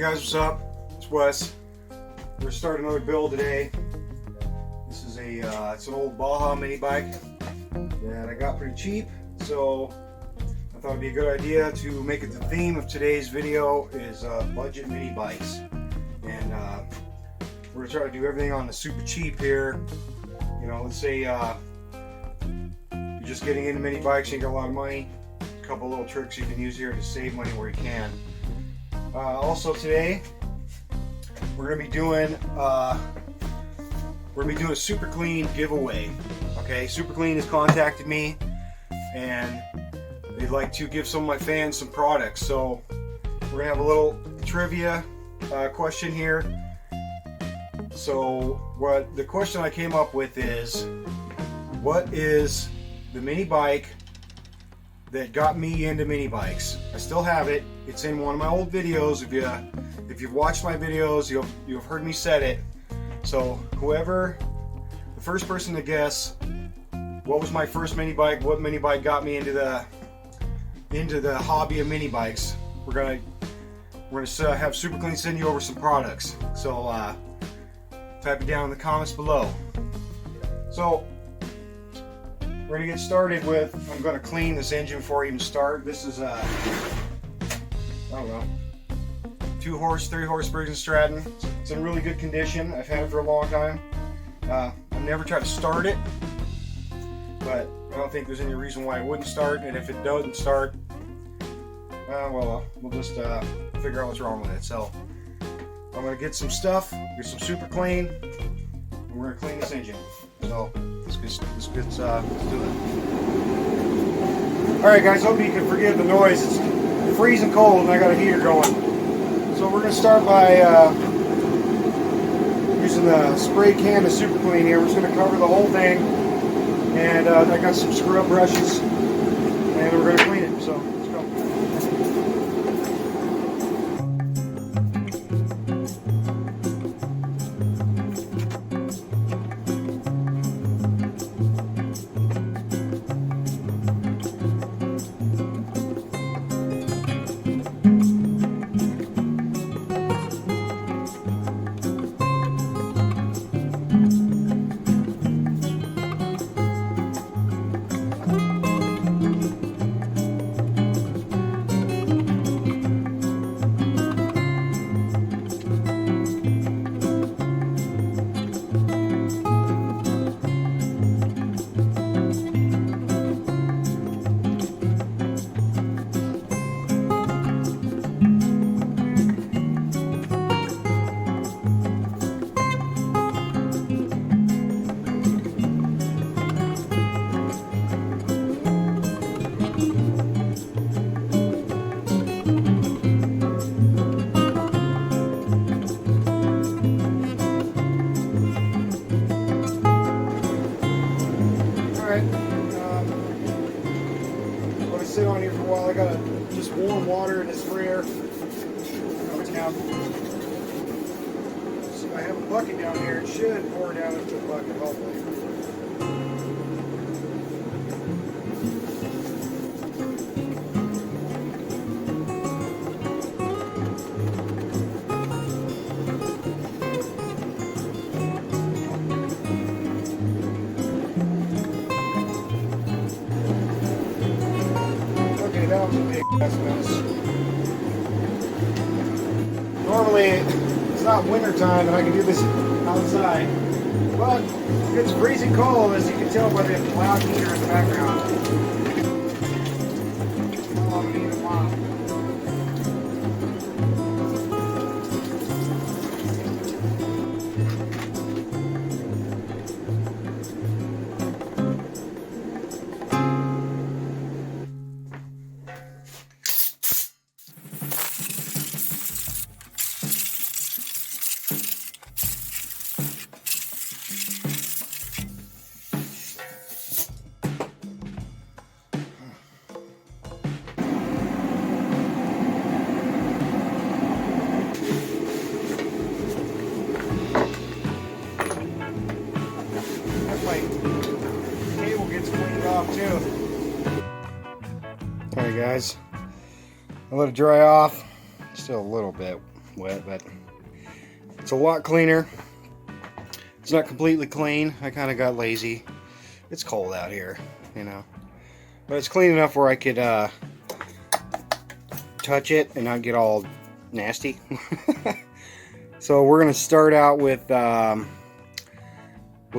guys, what's up? It's Wes. We're starting another build today. This is it's an old Baja mini bike that I got pretty cheap, so I thought it'd be a good idea to make it the theme of today's video is budget mini bikes. And we're gonna try to do everything on the super cheap here. You know, let's say you're just getting into mini bikes, you ain't got a lot of money. A couple little tricks you can use here to save money where you can. Also today, we're gonna be doing a SUPERCLEAN giveaway. Okay, SUPERCLEAN has contacted me, and they'd like to give some of my fans some products. So we're gonna have a little trivia question here. So what the question I came up with is, what is the mini bike that got me into mini bikes? I still have it. It's in one of my old videos. If you've watched my videos, you've heard me said it. So the first person to guess what was my first mini bike, what mini bike got me into the hobby of mini bikes, we're gonna have SUPERCLEAN send you over some products. So type it down in the comments below. So we're gonna get started with, I'm gonna clean this engine before I even start. This is I don't know, 2-horse, 3-horse Briggs & Stratton. It's in really good condition. I've had it for a long time. I've never tried to start it, but I don't think there's any reason why it wouldn't start. And if it doesn't start, well, we'll just figure out what's wrong with it. So I'm gonna get some stuff, get some SUPERCLEAN, and we're gonna clean this engine. So let's do it. All right, guys. Hope you can forgive the noise. It's freezing cold, and I got a heater going. So we're gonna start by using the spray can of SUPERCLEAN here. We're just gonna cover the whole thing, and I got some scrub brushes, and we're gonna clean it. So let's go. Sit on here for a while. I got just warm water in this sprayer. So I have a bucket down here. It should pour down into the bucket, hopefully. That was a big mess. Normally, it's not winter time and I can do this outside, but it's freezing cold, as you can tell by the loud heater in the background. Oh, I'm gonna need a mop. too. Alright guys, I let it dry off, still a little bit wet, but it's a lot cleaner. It's not completely clean. I kind of got lazy. It's cold out here, you know. But it's clean enough where I could touch it and not get all nasty. So we're going to start out with, we'll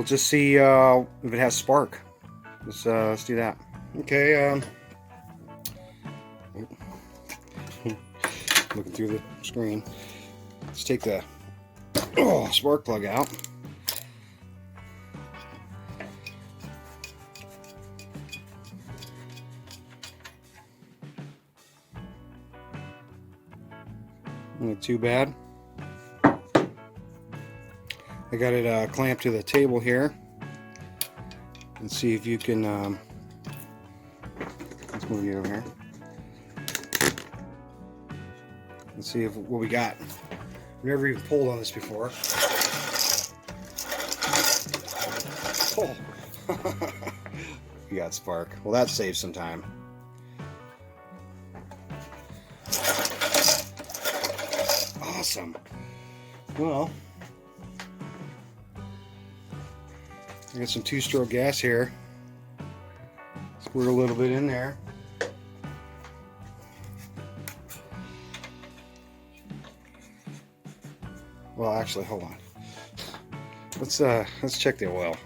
just see if it has spark. Let's do that. Okay. Looking through the screen. Let's take the spark plug out. Not too bad. I got it clamped to the table here. Let's see if you can. Let's move you over here. Let's see what we got. We've never even pulled on this before. Oh. You got spark. Well, that saves some time. Awesome. Well, I got some 2-stroke gas here. Squirt a little bit in there. Well, actually, hold on. Let's check the oil.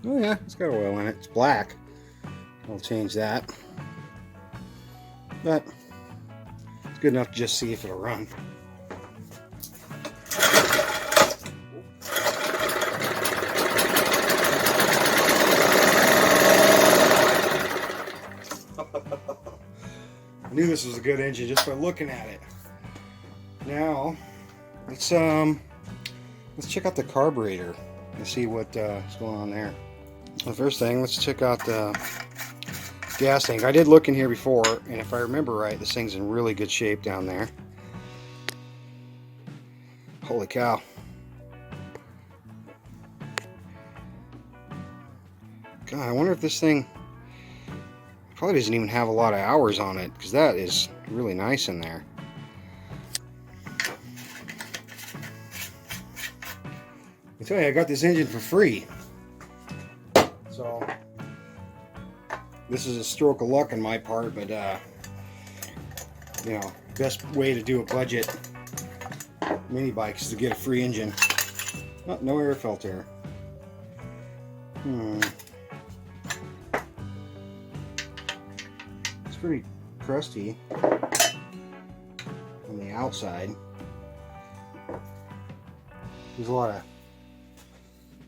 Oh yeah, it's got oil in it. It's black. I'll change that. But it's good enough to just see if it'll run. I knew this was a good engine just by looking at it. Now, let's check out the carburetor and see what's going on there. The first thing, let's check out the gas tank. I did look in here before, and if I remember right, this thing's in really good shape down there. Holy cow. God, I wonder if this thing probably doesn't even have a lot of hours on it, because that is really nice in there. I tell you, I got this engine for free. So this is a stroke of luck on my part, but you know, best way to do a budget mini bike is to get a free engine. Oh, no air filter. It's pretty crusty on the outside. There's a lot of,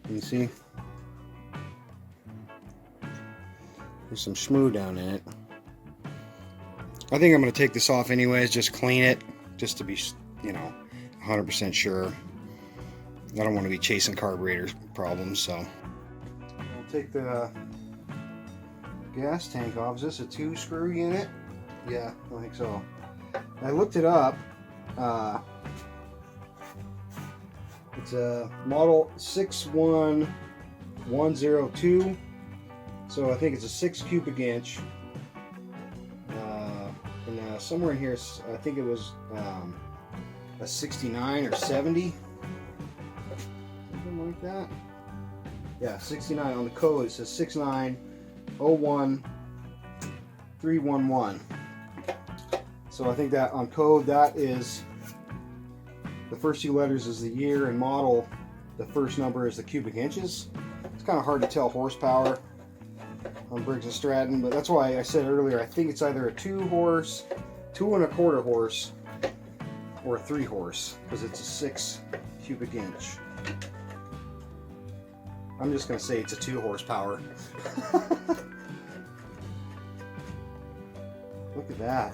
you see, there's some schmoo down in it. I think I'm going to take this off anyways, just clean it, just to be, you know, 100% sure. I don't want to be chasing carburetor problems, so. I'll take the gas tank off. Is this a 2-screw unit? Yeah, I think so. I looked it up. It's a model 61102, so I think it's a 6 cubic inch. And somewhere in here, I think it was a 69 or 70, something like that. Yeah, 69 on the code. It says 6901311. So I think that on code, that is the first 2 letters is the year, and model, the first number is the cubic inches. It's kind of hard to tell horsepower on Briggs & Stratton, but that's why I said earlier, I think it's either a 2-horse, 2¼ horse, or a 3-horse, because it's a 6 cubic inch. I'm just going to say it's a 2 horsepower. Look at that.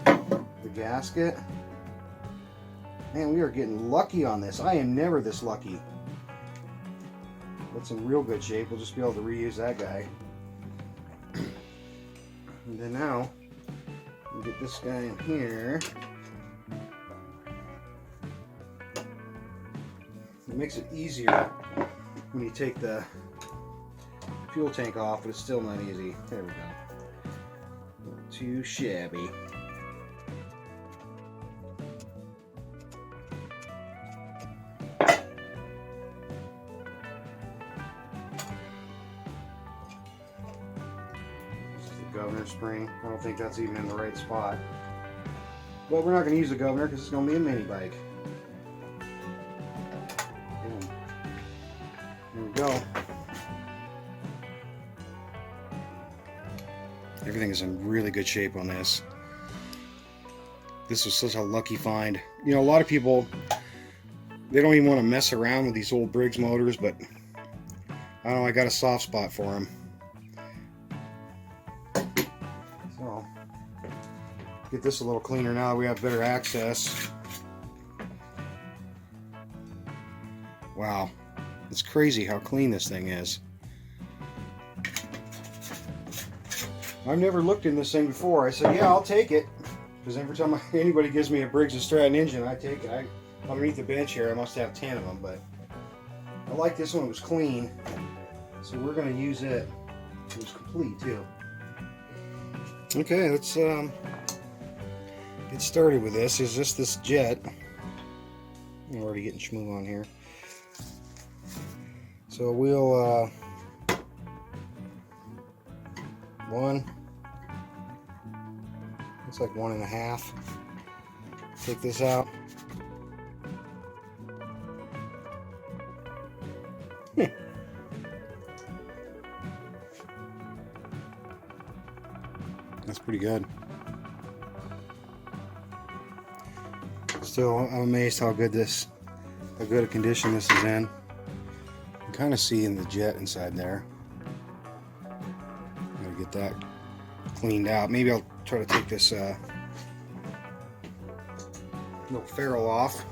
The gasket. Man, we are getting lucky on this. I am never this lucky. That's in real good shape. We'll just be able to reuse that guy. And then now, we'll get this guy in here. It makes it easier when you take the fuel tank off, but it's still not easy. There we go. Not too shabby. governor spring. I don't think that's even in the right spot. But we're not going to use the governor because it's going to be a mini bike. Boom. There we go. Everything is in really good shape on this. This was such a lucky find. You know, a lot of people, they don't even want to mess around with these old Briggs motors, but I don't know, I got a soft spot for them. So, get this a little cleaner now that we have better access. Wow, it's crazy how clean this thing is. I've never looked in this thing before. I said, yeah, I'll take it. Because every time anybody gives me a Briggs & Stratton engine, I take it. Underneath the bench here, I must have 10 of them, but I like this one. It was clean. So we're going to use it. It was complete, too. Okay, let's get started with this. Is this jet. I'm already getting schmoo on here. So we'll... one. Looks like 1.5. Take this out. That's pretty good. Still, I'm amazed how good a condition this is in. You can kind of see in the jet inside there. Gotta get that cleaned out. Maybe I'll try to take this little ferrule off.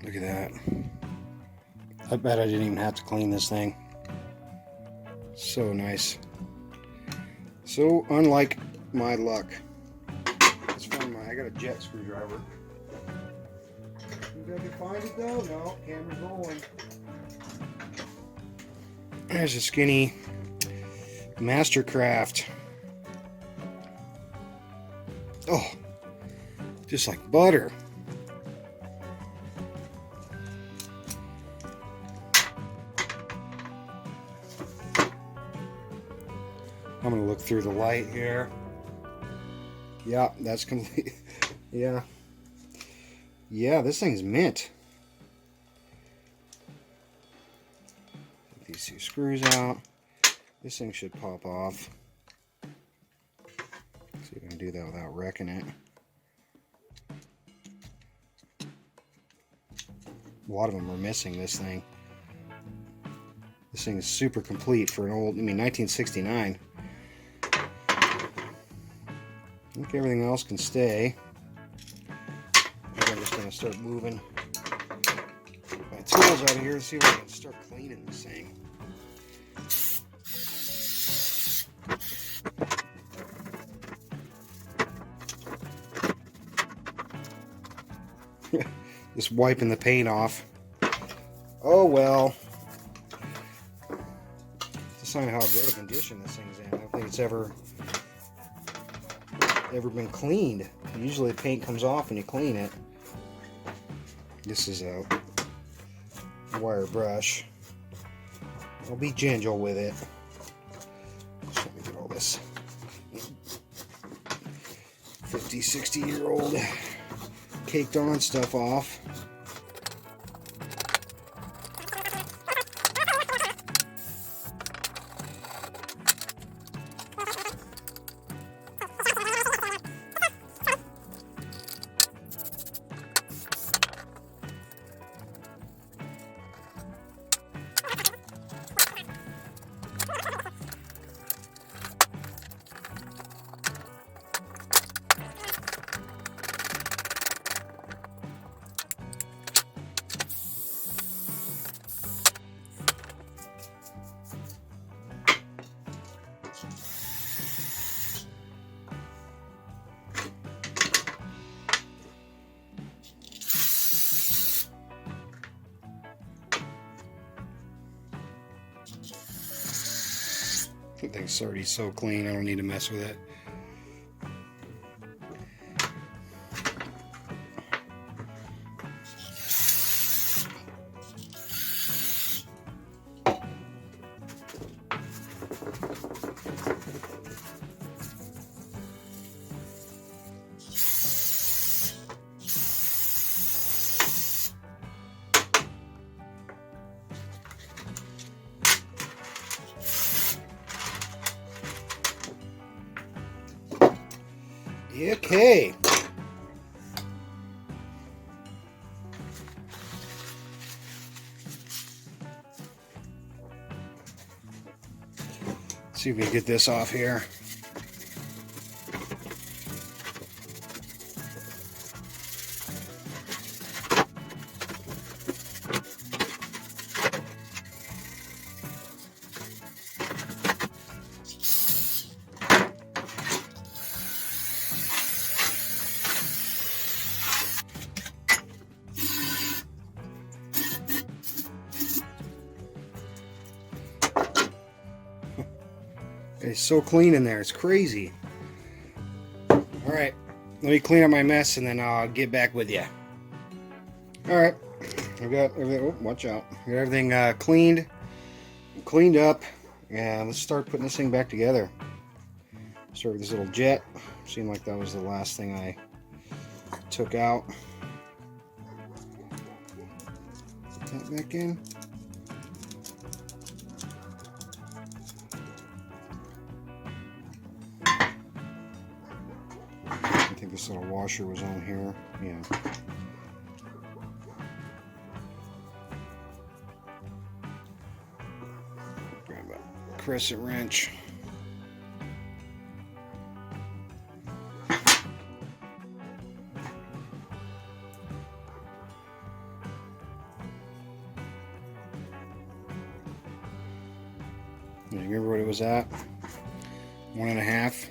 Look at that. I bet I didn't even have to clean this thing. So nice. So unlike my luck. Let's find I got a jet screwdriver. You gotta find it though? No, camera's rolling. There's a skinny Mastercraft. Oh, just like butter. I'm gonna look through the light here. Yeah, that's complete. Yeah, this thing's mint. Take these two screws out. This thing should pop off. See if I can do that without wrecking it. A lot of them are missing this thing. This thing is super complete for an old, 1969. I think everything else can stay. I'm just going to start moving my tools out of here and see if I can start cleaning this thing. Just wiping the paint off. Oh well. It's a sign of how good a condition this thing's in. I don't think it's ever been cleaned. Usually the paint comes off when you clean it. This is a wire brush. I'll be gentle with it. Just let me get all this 50, 60-year-old caked on stuff off. That thing's already so clean, I don't need to mess with it. Okay. See if we can get this off here. It's so clean in there, it's crazy. Alright, let me clean up my mess and then I'll get back with you. Alright, I've got everything, oh, watch out. Got everything cleaned up, and let's start putting this thing back together. Start with this little jet. Seemed like that was the last thing I took out. Put that back in. I think this little washer was on here. Yeah. Grab a crescent wrench. You remember what it was at? 1.5.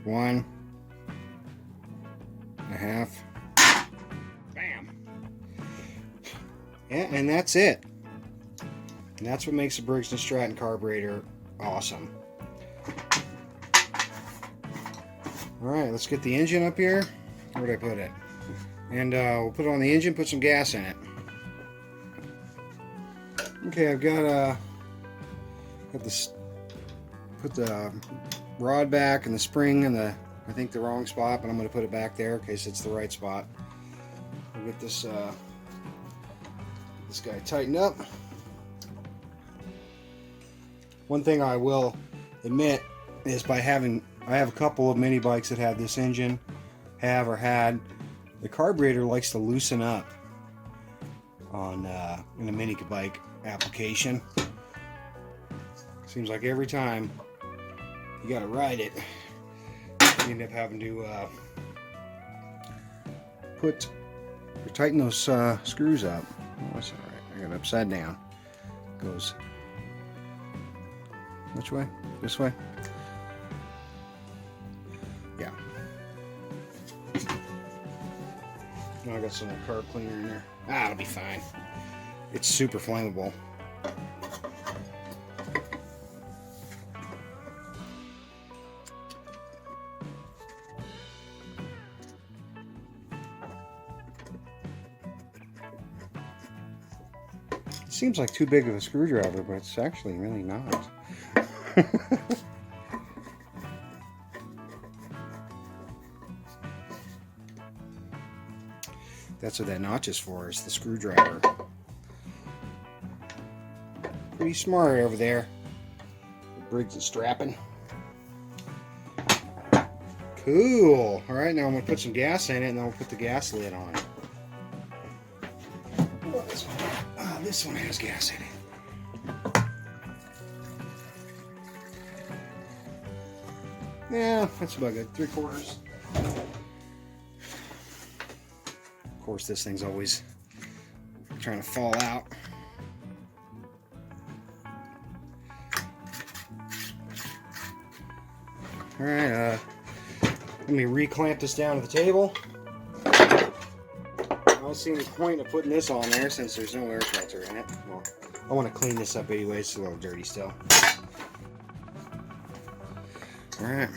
One and a half. Bam. Yeah, and that's it. And that's what makes a Briggs & Stratton carburetor awesome. Alright, let's get the engine up here. Where did I put it? And we'll put it on the engine, put some gas in it. Okay, I've got this, put the rod back and the spring in the, I think, the wrong spot, but I'm going to put it back there in case it's the right spot. We'll get this this guy tightened up. One thing I will admit is I have a couple of mini bikes that have this engine, have or had. The carburetor likes to loosen up on in a mini bike application. Seems like every time you gotta ride it, you end up having to tighten those screws up. Oh, that's all right. I got it upside down. Goes which way? This way? Yeah. Oh, I got some carb cleaner in there. Ah, it'll be fine. It's super flammable. It seems like too big of a screwdriver, but it's actually really not. That's what that notch is for, is the screwdriver. Pretty smart over there. Briggs & Stratton. Cool. Alright, now I'm going to put some gas in it, and then we'll put the gas lid on. This one has gas in it. Yeah, that's about good. 3/4. Of course, this thing's always trying to fall out. Alright, let me reclamp this down to the table. I don't see any point of putting this on there since there's no air filter in it. Well, I want to clean this up anyway, it's a little dirty still. Alright.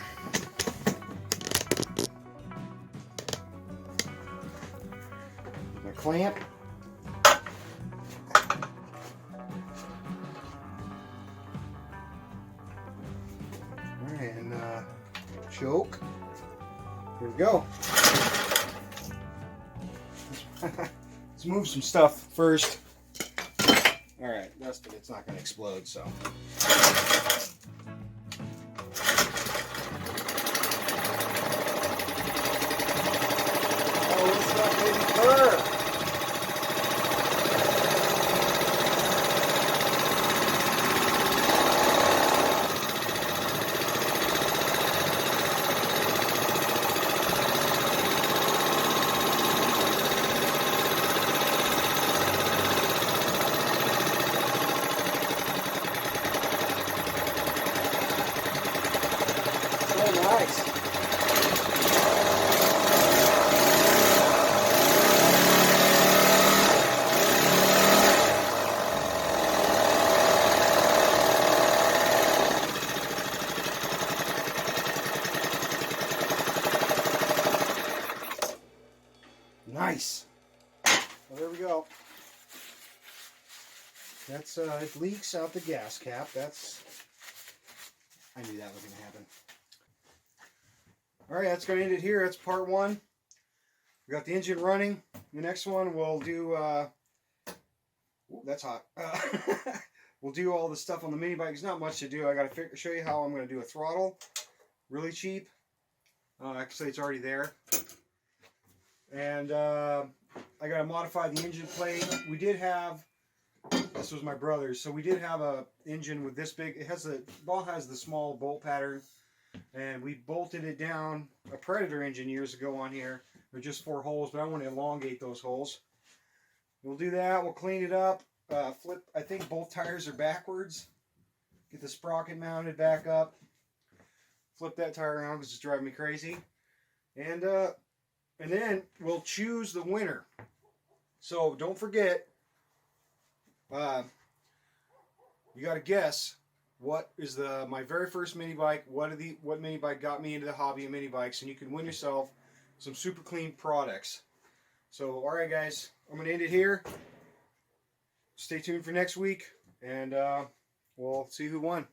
My clamp. Alright, and choke. Here we go. Let's move some stuff first. Alright, got test, and it's not going to explode. So. Oh, what's that baby purr? Nice. Nice. Well, there we go. That's it leaks out the gas cap. I knew that was going to happen. Alright, that's going to end it here. That's part one. We got the engine running. The next one we'll do, ooh, that's hot. We'll do all the stuff on the mini bike. There's not much to do. I got to show you how I'm going to do a throttle. Really cheap. Actually, it's already there. And I got to modify the engine plate. We did have, this was my brother's, so we did have a engine with this big. It has Baja has the small bolt pattern. And we bolted it down a Predator engine years ago on here. They're just 4 holes, but I want to elongate those holes. We'll do that. We'll clean it up. Flip. I think both tires are backwards. Get the sprocket mounted back up. Flip that tire around because it's driving me crazy. And then we'll choose the winner. So don't forget. You got to guess. What is my very first mini bike? What mini bike got me into the hobby of mini bikes? And you can win yourself some super clean products. So, all right, guys, I'm gonna end it here. Stay tuned for next week, and we'll see who won.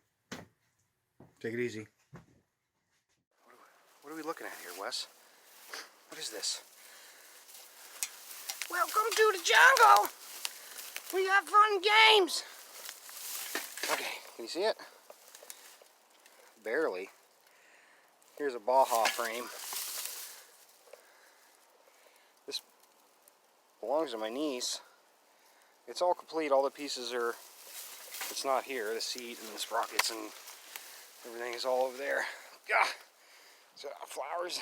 Take it easy. What are we looking at here, Wes? What is this? Welcome to the jungle. We got fun games. Okay, can you see it? Barely. Here's a Baja frame. This belongs to my niece. It's all complete. All the pieces are, it's not here. The seat and the sprockets and everything is all over there. Gah! So, flowers.